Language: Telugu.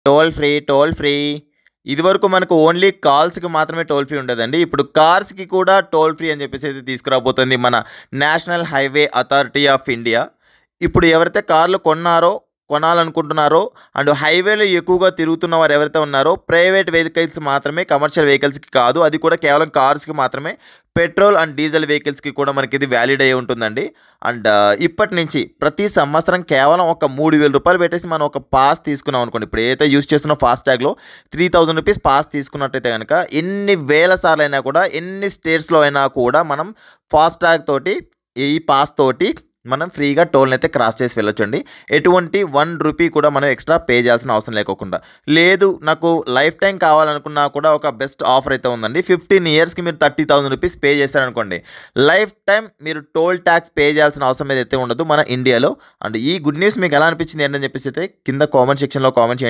Toll free. ఇదివరకు మనకు ఓన్లీ కాల్స్‌కి మాత్రమే టోల్ ఫ్రీ ఉండేదండి. ఇప్పుడు కార్స్‌కి కూడా టోల్ ఫ్రీ అని చెప్పేసి అయితే తీసుకురాబోతుంది మన national highway authority of India. ఇప్పుడు ఎవరైతే కార్లు కొనాలనుకుంటున్నారో అండ్ హైవేలో ఎక్కువగా తిరుగుతున్న వారు ఎవరైతే ఉన్నారో ప్రైవేట్ వెహికల్స్ మాత్రమే, కమర్షియల్ వెహికల్స్‌కి కాదు. అది కూడా కేవలం కార్స్‌కి మాత్రమే. పెట్రోల్ అండ్ డీజిల్ వెహికల్స్‌కి కూడా మనకిది వ్యాలిడ్ అయ్యి ఉంటుందండి. అండ్ ఇప్పటి నుంచి ప్రతి సంవత్సరం కేవలం ఒక రూ. 3000 పెట్టేసి మనం ఒక పాస్ తీసుకున్నాం అనుకోండి. ఇప్పుడు ఏదైతే యూజ్ చేస్తున్న ఫాస్టాగ్‌లో ₹3000 పాస్ తీసుకున్నట్టయితే గనక ఎన్ని వేల సార్లైనా కూడా, ఎన్ని స్టేట్స్‌లో అయినా కూడా మనం ఫాస్టాగ్ తోటి, ఈ పాస్ తోటి మనం ఫ్రీగా టోల్‌నైతే క్రాస్ చేసి వెళ్ళొచ్చండి. ఎటువంటి ₹1 కూడా మనం ఎక్స్‌ట్రా పే చేయాల్సిన అవసరం లేకోకుండా. లేదు నాకు లైఫ్ టైమ్ కావాలనుకున్నా కూడా ఒక బెస్ట్ ఆఫర్ అయితే ఉందండి. 15 ఇయర్స్‌కి మీరు ₹30,000 పే చేశారనుకోండి. లైఫ్ టైమ్ మీరు టోల్ టాక్స్ పే చేయాల్సిన అవసరం అయితే ఉండదు మన ఇండియాలో. అండ్ ఈ గుడ్ న్యూస్ మీకు ఎలా అనిపించింది ఏంటని చెప్పేసి అయితే కింద కామెంట్ సెక్షన్‌లో కామెంట్ చేయండి.